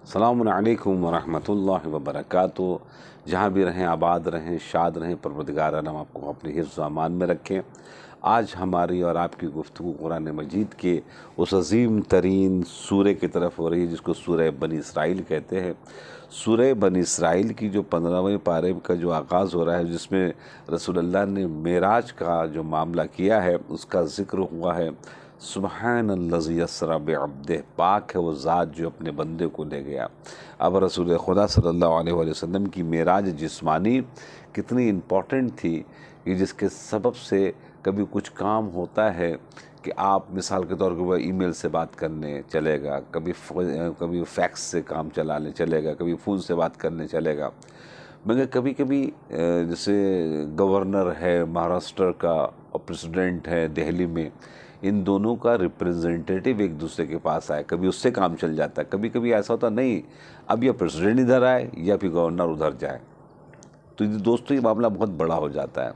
السلام علیکم ورحمۃ اللہ وبرکاتہ۔ جہاں بھی رہیں آباد رہیں، شاد رہیں، پروردگار عالم آپ کو اپنے حفظ و امان میں رکھیں۔ آج ہماری اور آپ کی گفتگو قرآن مجید کے اس عظیم ترین سورہ کی طرف ہو رہی ہے جس کو سورہ بنی اسرائیل کہتے ہیں۔ سورہ بنی اسرائیل کی جو 15ویں پارے کا جو آغاز ہو رہا ہے، جس میں رسول اللہ نے معراج کا جو معاملہ کیا ہے اس کا ذکر ہوا ہے۔ سبحان الذی اسری بعبدہ، پاک ہے وہ ذات جو اپنے بندے کو لے گیا۔ اب رسول خدا صلی اللہ علیہ وآلہ وسلم کی معراج جسمانی کتنی امپورٹنٹ تھی کہ جس کے سبب سے کبھی کچھ کام ہوتا ہے کہ آپ مثال کے طور پر ای میل سے بات کرنے چلے گا، کبھی فیکس سے کام چلانے چلے گا، کبھی فون سے بات کرنے چلے گا، مگر کبھی کبھی جیسے گورنر ہے مہاراشٹر کا اور پریزیڈنٹ ہے دہلی میں، ان دونوں کا ریپریزنٹیٹیو ایک دوسرے کے پاس آئے، کبھی اس سے کام چل جاتا ہے، کبھی کبھی ایسا ہوتا نہیں اب یا پریزیڈنٹ ادھر آئے یا پھر گورنر ادھر جائے، تو دوستوں یہ معاملہ بہت بڑا ہو جاتا ہے۔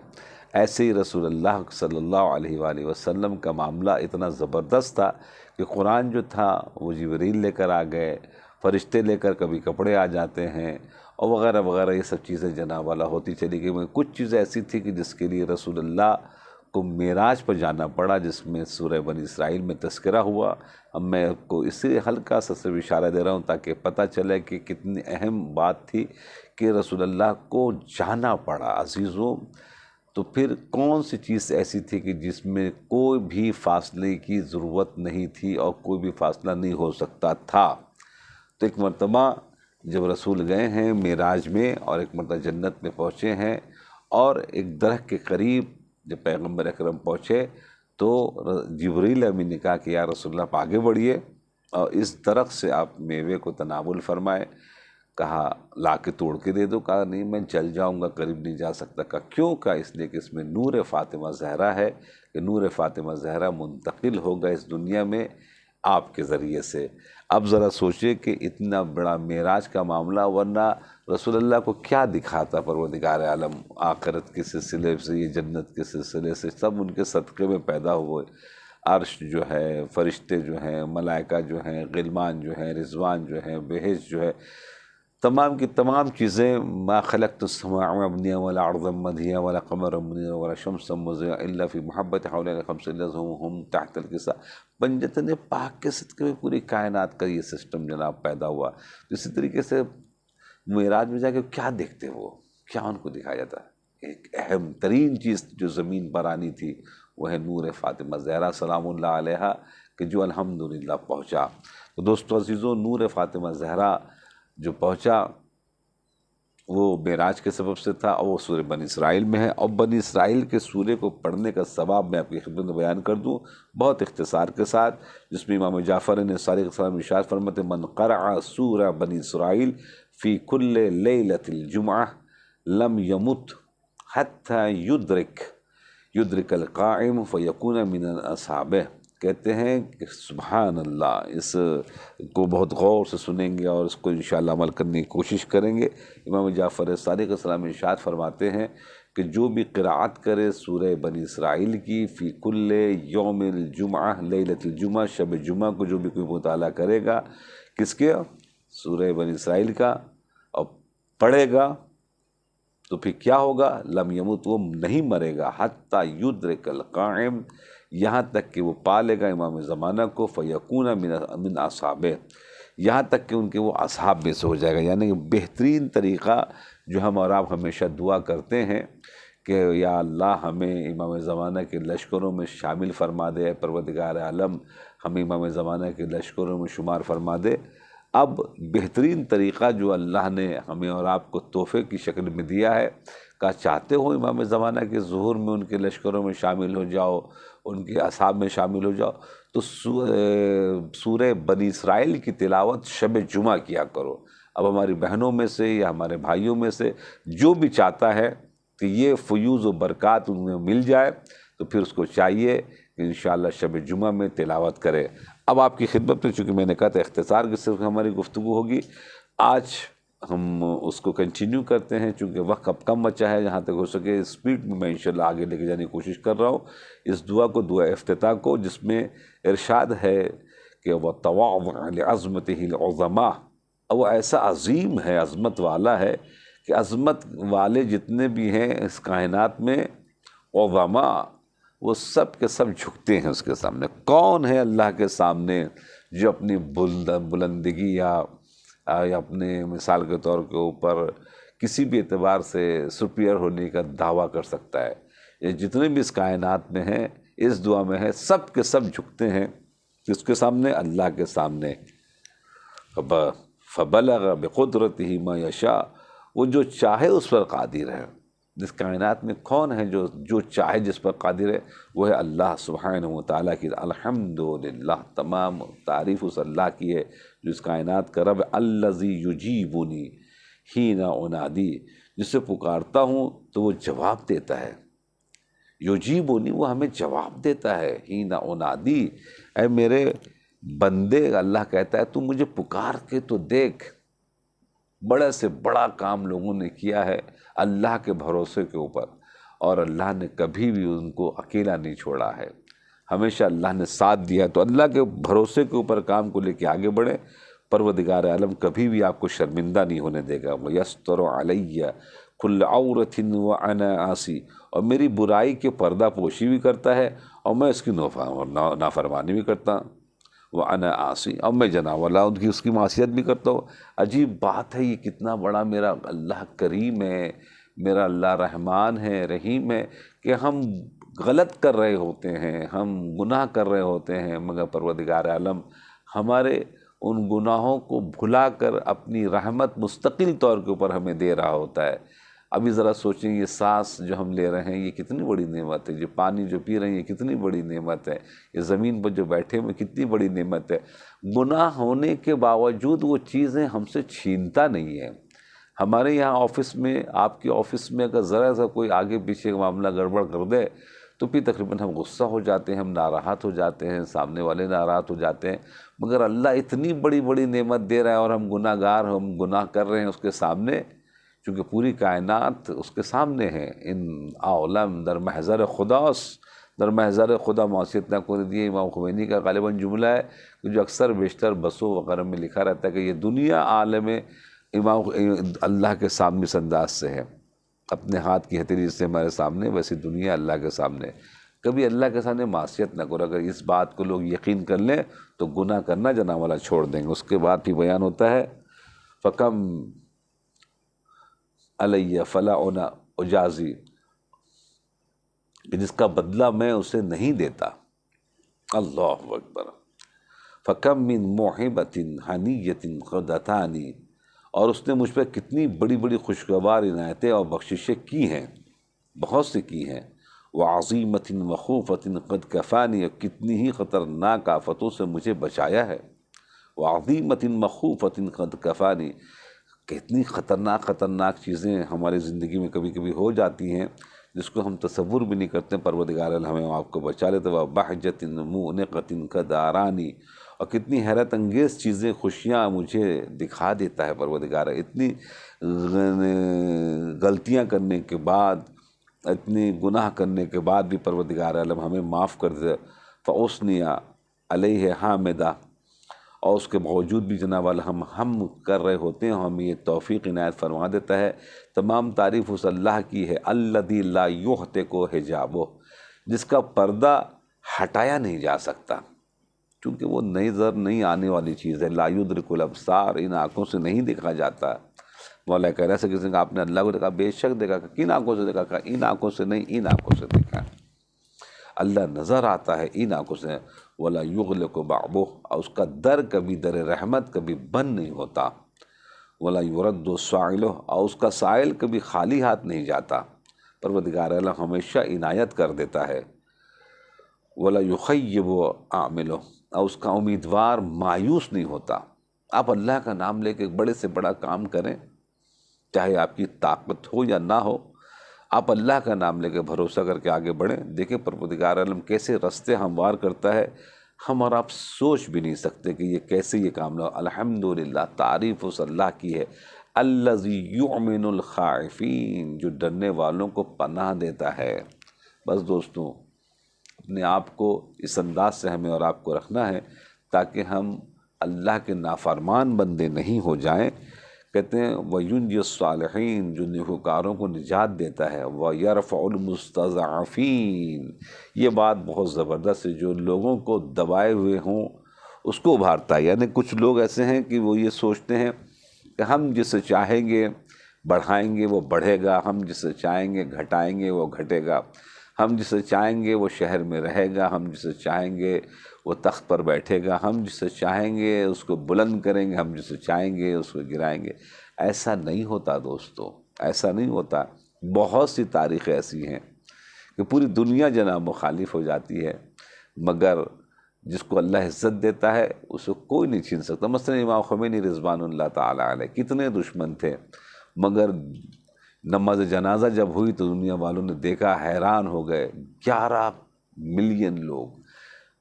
ایسے ہی رسول اللہ صلی اللہ علیہ وآلہ وسلم کا معاملہ اتنا زبردست تھا کہ قرآن جو تھا وہ جبریل لے کر آ گئے، فرشتے لے کر کبھی کپڑے آ جاتے ہیں اور وغیرہ وغیرہ، یہ سب چیزیں جناب والا ہوتی چلی گئی۔ مگر کچھ چیزیں ایسی تھی کہ جس کے لیے رسول اللہ کو معراج پر جانا پڑا، جس میں سورہ بنی اسرائیل میں تذکرہ ہوا۔ اب میں آپ کو اسی ہلکا سا صرف اشارہ دے رہا ہوں تاکہ پتہ چلے کہ کتنی اہم بات تھی کہ رسول اللہ کو جانا پڑا۔ عزیزوں، تو پھر کون سی چیز ایسی تھی کہ جس میں کوئی بھی فاصلے کی ضرورت نہیں تھی اور کوئی بھی فاصلہ نہیں ہو سکتا تھا؟ تو ایک مرتبہ جب رسول گئے ہیں معراج میں اور ایک مرتبہ جنت میں پہنچے ہیں اور ایک درخت کے قریب جب پیغمبر اکرم پہنچے تو جبریل امین نے کہا کہ یا رسول اللہ آپ آگے بڑھیے اور اس درخت سے آپ میوے کو تناول فرمائے۔ کہا لا کے توڑ کے دے دو، کہا نہیں میں جل جاؤں گا، قریب نہیں جا سکتا۔ کہا کیوں؟ کہا اس لیے کہ اس میں نور فاطمہ زہرا ہے، کہ نور فاطمہ زہرا منتقل ہوگا اس دنیا میں آپ کے ذریعے سے۔ اب ذرا سوچئے کہ اتنا بڑا معراج کا معاملہ، ورنہ رسول اللہ کو کیا دکھاتا پروردگار عالم؟ آخرت کے سلسلے سے، یہ جنت کے سلسلے سے، سب ان کے صدقے میں پیدا ہوئے۔ عرش جو ہے، فرشتے جو ہیں، ملائکہ جو ہیں، غلمان جو ہیں، رضوان جو ہیں، بہشت جو ہے، تمام کی تمام چیزیں ما خلقت السماء مبنیہ ولا ارض مدھیہ ولا قمر منیر ولا شمس مضیہ الا فی محبت حوالین خمس لهم تحت الکسا۔ بنجتن پاک کے صدقے میں پوری کائنات کا یہ سسٹم جناب پیدا ہوا۔ اسی طریقے سے معراج میں جا کے کیا دیکھتے وہ، کیا ان کو دکھایا جاتا ہے؟ ایک اہم ترین چیز جو زمین پر آنی تھی وہ ہے نور فاطمہ زہرا سلام اللہ علیہا، کہ جو الحمدللہ پہنچا۔ تو دوستو عزیزوں، نور فاطمہ زہرا جو پہنچا وہ معراج کے سبب سے تھا، اور وہ سورہ بنی اسرائیل میں ہے۔ اور بنی اسرائیل کے سورہ کو پڑھنے کا ثواب میں آپ کی خدمت میں بیان کر دوں بہت اختصار کے ساتھ، جس میں امام جعفر نے صادق السلام ارشاد فرماتے من قرأ سورہ بنی اسرائیل فی کل لیلۃ الجمعہ لم یمت حتی یدرک القائم فیکون من اصحابہ۔ کہتے ہیں کہ سبحان اللہ، اس کو بہت غور سے سنیں گے اور اس کو انشاءاللہ عمل کرنے کی کوشش کریں گے۔ امام جعفر صادق السلام ارشاد فرماتے ہیں کہ جو بھی قرأت کرے سورہ بنی اسرائیل کی فی کل یوم الجمعہ لیلۃ الجمعہ، شب جمعہ کو جو بھی کوئی مطالعہ کرے گا، کس کے؟ سورہ بنی اسرائیل کا، اور پڑھے گا تو پھر کیا ہوگا؟ لم یمت، وہ نہیں مرے گا، حتی یدرک القائم، یہاں تک کہ وہ پا لے گا امام زمانہ کو، فیکون من اصحابہ، یہاں تک کہ ان کے وہ اصحاب میں سے ہو جائے گا۔ یعنی کہ بہترین طریقہ جو ہم اور آپ ہمیشہ دعا کرتے ہیں کہ یا اللہ ہمیں امام زمانہ کے لشکروں میں شامل فرما دے، پروردگار عالم ہمیں امام زمانہ کے لشکروں میں شمار فرما دے۔ اب بہترین طریقہ جو اللہ نے ہمیں اور آپ کو تحفے کی شکل میں دیا ہے، کہ چاہتے ہو امام زمانہ کے ظہور میں ان کے لشکروں میں شامل ہو جاؤ، ان کے اصحاب میں شامل ہو جاؤ، تو سورہ بنی اسرائیل کی تلاوت شب جمعہ کیا کرو۔ اب ہماری بہنوں میں سے یا ہمارے بھائیوں میں سے جو بھی چاہتا ہے کہ یہ فیوز و برکات ان میں مل جائے، تو پھر اس کو چاہیے کہ انشاءاللہ شب جمعہ میں تلاوت کرے۔ اب آپ کی خدمت میں چونکہ میں نے کہا تھا اختصار کی صرف ہماری گفتگو ہوگی، آج ہم اس کو کنٹینیو کرتے ہیں، چونکہ وقت اب کم بچا ہے، جہاں تک ہو سکے اسپیڈ میں انشاءاللہ آگے لے کے جانے کی کوشش کر رہا ہوں اس دعا کو، دعا افتتاح کو، جس میں ارشاد ہے کہ وَتَوَاضَعَ لِعَظْمَتِهِ الْعُظَمَاء اور وہ ایسا عظیم ہے، عظمت والا ہے کہ عظمت والے جتنے بھی ہیں اس کائنات میں عظماء، وہ سب کے سب جھکتے ہیں اس کے سامنے۔ کون ہے اللہ کے سامنے جو اپنی بلندگی یا اپنے مثال کے طور کے اوپر کسی بھی اعتبار سے سپیریئر ہونے کا دعویٰ کر سکتا ہے؟ یہ جتنے بھی اس کائنات میں ہیں، اس دعا میں ہے، سب کے سب جھکتے ہیں کس کے سامنے؟ اللہ کے سامنے۔ فبلغ بقدرتہ ما یشاء، وہ جو چاہے اس پر قادر ہے۔ جس کائنات میں کون ہے جو چاہے جس پر قادر ہے؟ وہ ہے اللہ سبحانہ و تعالیٰ کی۔ الحمدللہ، تمام تعریف اس اللہ کی ہے جو اس کائنات کا رب۔ الذی یجیبنی حین انادی، جس سے پکارتا ہوں تو وہ جواب دیتا ہے۔ یجیبنی، وہ ہمیں جواب دیتا ہے۔ حین انادی، اے میرے بندے، اللہ کہتا ہے تو مجھے پکار کے تو دیکھ۔ بڑے سے بڑا کام لوگوں نے کیا ہے اللہ کے بھروسے کے اوپر، اور اللہ نے کبھی بھی ان کو اکیلا نہیں چھوڑا ہے، ہمیشہ اللہ نے ساتھ دیا۔ تو اللہ کے بھروسے کے اوپر کام کو لے کے آگے بڑھے، پروردگار عالم کبھی بھی آپ کو شرمندہ نہیں ہونے دے گا۔ وَيَسْتَرُ عَلَيَّ كُلَّ عَوْرَةٍ وَأَنَا عَاصِي، اور میری برائی کے پردہ پوشی بھی کرتا ہے اور میں اس کی نافرمانی بھی کرتا ہوں۔ وَأَنَا عَاصِي، اور میں جناب اللہ اس کی معصیت بھی کرتا ہوں۔ عجیب بات ہے، یہ کتنا بڑا میرا اللہ کریم ہے، میرا اللہ رحمان ہے، رحیم ہے، کہ ہم غلط کر رہے ہوتے ہیں، ہم گناہ کر رہے ہوتے ہیں، مگر پروردگار عالم ہمارے ان گناہوں کو بھلا کر اپنی رحمت مستقل طور کے اوپر ہمیں دے رہا ہوتا ہے۔ ابھی ذرا سوچیں، یہ سانس جو ہم لے رہے ہیں یہ کتنی بڑی نعمت ہے، یہ پانی جو پی رہے ہیں یہ کتنی بڑی نعمت ہے، یہ زمین پر جو بیٹھے ہوئے کتنی بڑی نعمت ہے۔ گناہ ہونے کے باوجود وہ چیزیں ہم سے چھینتا نہیں ہے۔ ہمارے یہاں آفس میں، آپ کے آفس میں اگر ذرا سا کوئی آگے پیچھے کا معاملہ گڑبڑ کر دے تو پھر تقریباً ہم غصہ ہو جاتے ہیں، ہم ناراحت ہو جاتے ہیں، سامنے والے ناراحت ہو جاتے ہیں، مگر اللہ اتنی بڑی بڑی نعمت دے رہا ہے اور ہم گناہ گار، ہم گناہ کر رہے ہیں اس کے سامنے، چونکہ پوری کائنات اس کے سامنے ہے۔ ان عالم در محضر خداس، در محضر خدا معصیت نہ کو دیے، امام خمینی کا غالباً جملہ ہے کہ جو اکثر بیشتر بسوں وغیرہ میں لکھا رہتا ہے کہ یہ دنیا عالم امام اللہ کے سامنے اس انداز سے ہے، اپنے ہاتھ کی ہتھیلی سے ہمارے سامنے، ویسی دنیا اللہ کے سامنے۔ کبھی اللہ کے سامنے معصیت نہ کرو، اگر اس بات کو لوگ یقین کر لیں تو گناہ کرنا جناب والا چھوڑ دیں گے۔ اس کے بعد بھی بیان ہوتا ہے فَكَمْ عَلَيَّ فَلَا اُجَازِي، کہ جس کا بدلہ میں اسے نہیں دیتا۔ اللہ اکبر۔ فَكَمْ مِن مُوحِبَةٍ حَنِيَّةٍ قَدْ أَتَانِي، اور اس نے مجھ پہ کتنی بڑی بڑی خوشگوار عنایتیں اور بخششیں کی ہیں، بہت سی کی ہیں۔ وَعَظِيمَةٍ مَخُوفَةٍ قَدْ كَفَانِي، اور کتنی ہی خطرناک آفتوں سے مجھے بچایا ہے۔ وَعَظِيمَةٍ مَخُوفَةٍ قَدْ كَفَانِي، کتنی خطرناک چیزیں ہماری زندگی میں کبھی کبھی ہو جاتی ہیں جس کو ہم تصور بھی نہیں کرتے، پروردگار ہمیں آپ کو بچا لیتے۔ وَبَحْجَةٍ مُؤْنِقَةٍ قَدْ أَرَانِي، اور کتنی حیرت انگیز چیزیں، خوشیاں مجھے دکھا دیتا ہے پروردگار۔ اتنی غلطیاں کرنے کے بعد، اتنی گناہ کرنے کے بعد بھی پروردگار عالم ہمیں معاف کر دے۔ فَأُثْنِيَ عَلَيْهِ حَامِدًا، اور اس کے باوجود بھی جناب ہم کر رہے ہوتے ہیں، ہمیں یہ توفیق عنایت فرما دیتا ہے۔ تمام تعریف اس اللہ کی ہے۔ الذی لا یحتک حجابہ، جس کا پردہ ہٹایا نہیں جا سکتا، کیونکہ وہ نظر نہیں آنے والی چیز ہے۔ لا یدرک الابصار، ان آنکھوں سے نہیں دیکھا جاتا۔ مولا کہہ رہا ہے کسی نے آپ نے اللہ کو دیکھا، بے شک دیکھا، کن آنکھوں سے دیکھا، ان آنکھوں سے نہیں، ان آنکھوں سے دیکھا۔ اللہ نظر آتا ہے ان آنکھوں سے۔ وَلَا يُغْلِقُ بَابُهُ، اور اس کا در کبھی در رحمت کبھی بند نہیں ہوتا۔ وَلَا يُرَدُّ سَائِلُهُ، اور اس کا سائل کبھی خالی ہاتھ نہیں جاتا۔ پروردگار اللہ ہمیشہ عنایت کر دیتا ہے۔ وَلَا يُخَيِّبُ عَامِلُهُ، اور اس کا امیدوار مایوس نہیں ہوتا۔ آپ اللہ کا نام لے کے بڑے سے بڑا کام کریں، چاہے آپ کی طاقت ہو یا نہ ہو، آپ اللہ کا نام لے کے بھروسہ کر کے آگے بڑھیں۔ دیکھیں پروردگار عالم کیسے رستے ہموار کرتا ہے، ہم اور آپ سوچ بھی نہیں سکتے کہ یہ کیسے یہ کام لو۔ الحمدللہ، تعریف اس اللہ کی ہے۔ الذی یؤمن الخائفین، جو ڈرنے والوں کو پناہ دیتا ہے۔ بس دوستوں، اپنے آپ کو اس انداز سے ہمیں اور آپ کو رکھنا ہے تاکہ ہم اللہ کے نافرمان بندے نہیں ہو جائیں، کہتے ہیں وَيُنْجِ الصَّالِحِينَ، جو نیکوکاروں کو نجات دیتا ہے، وَيَرْفَعُ الْمُسْتَضْعَفِينَ، یہ بات بہت زبردست ہے، جو لوگوں کو دبائے ہوئے ہوں اس کو ابھارتا ہے۔ یعنی کچھ لوگ ایسے ہیں کہ وہ یہ سوچتے ہیں کہ ہم جسے چاہیں گے بڑھائیں گے وہ بڑھے گا، ہم جسے چاہیں گے گھٹائیں گے وہ گھٹے گا، ہم جسے چاہیں گے وہ شہر میں رہے گا، ہم جسے چاہیں گے وہ تخت پر بیٹھے گا، ہم جسے چاہیں گے اس کو بلند کریں گے، ہم جسے چاہیں گے اس کو گرائیں گے۔ ایسا نہیں ہوتا دوستو، ایسا نہیں ہوتا۔ بہت سی تاریخیں ایسی ہیں کہ پوری دنیا جناب مخالف ہو جاتی ہے، مگر جس کو اللہ عزت دیتا ہے اسے کوئی نہیں چھین سکتا۔ مثلا امام خمینی رضوان اللہ تعالیٰ علیہ کتنے دشمن تھے، مگر نماز جنازہ جب ہوئی تو دنیا والوں نے دیکھا، حیران ہو گئے، 11 ملین لوگ،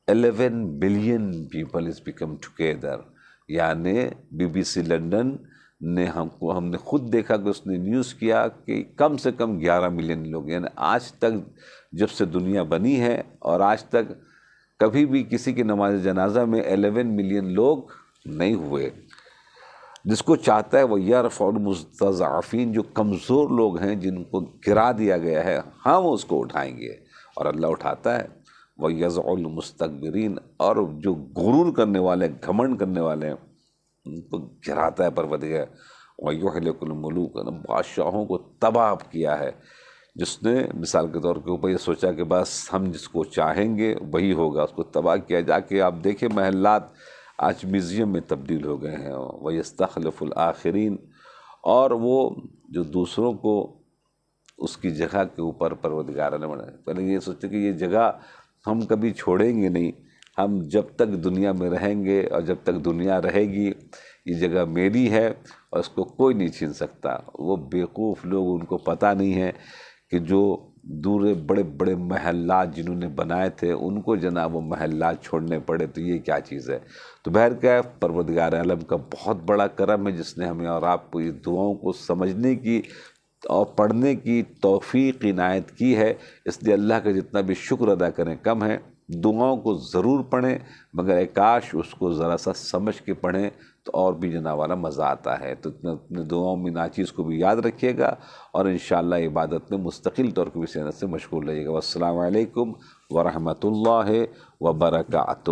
11 billion people is become together. یعنی BBC لنڈن نے ہم نے خود دیکھا کہ اس نے نیوز کیا کہ کم سے کم 11 ملین لوگ، یعنی آج تک جب سے دنیا بنی ہے اور آج تک کبھی بھی کسی کی نماز جنازہ میں 11 ملین لوگ نہیں ہوئے۔ جس کو چاہتا ہے وہ یرفع المستضعفین، جو کمزور لوگ ہیں جن کو گرا دیا گیا ہے ہم اس کو اٹھائیں گے، اور اللہ اٹھاتا ہے۔ وَيَضْعُ الْمُسْتَكْبِرِينَ، اور جو غرور کرنے والے، گھمنڈ کرنے والے ہیں ان کو گراتا ہے پروردگار۔ وَيُهْلِكُ الْمُلُوكَ، بادشاہوں کو تباہ کیا ہے، جس نے مثال کے طور کے اوپر یہ سوچا کہ بس ہم جس کو چاہیں گے وہی ہوگا، اس کو تباہ کیا۔ جا کے آپ دیکھیں محلات آج میوزیم میں تبدیل ہو گئے ہیں۔ وَيَسْتَخْلِفُ الْآخِرِينَ، اور وہ جو دوسروں کو اس کی جگہ کے اوپر پروردگار نے بنایا، پہلے یہ سوچتے کہ یہ جگہ ہم کبھی چھوڑیں گے نہیں، ہم جب تک دنیا میں رہیں گے اور جب تک دنیا رہے گی یہ جگہ میری ہے اور اس کو کوئی نہیں چھین سکتا۔ وہ بیوقوف لوگ، ان کو پتہ نہیں ہے کہ جو دور بڑے بڑے محلات جنہوں نے بنائے تھے ان کو جناب وہ محلات چھوڑنے پڑے، تو یہ کیا چیز ہے۔ تو بہرکیف پروردگار عالم کا بہت بڑا کرم ہے جس نے ہمیں اور آپ کو یہ دعاؤں کو سمجھنے کی اور پڑھنے کی توفیق عنایت کی ہے، اس لیے اللہ کا جتنا بھی شکر ادا کریں کم ہے۔ دعاؤں کو ضرور پڑھیں، مگر ایک کاش اس کو ذرا سا سمجھ کے پڑھیں تو اور بھی جناب والا مزہ آتا ہے۔ تو اپنے دعاؤں میں ناچیز کو بھی یاد رکھیے گا، اور انشاءاللہ عبادت میں مستقل طور پر بھی صحت سے مشغول رہیے گا۔ والسلام علیکم ورحمۃ اللہ وبرکاتہ۔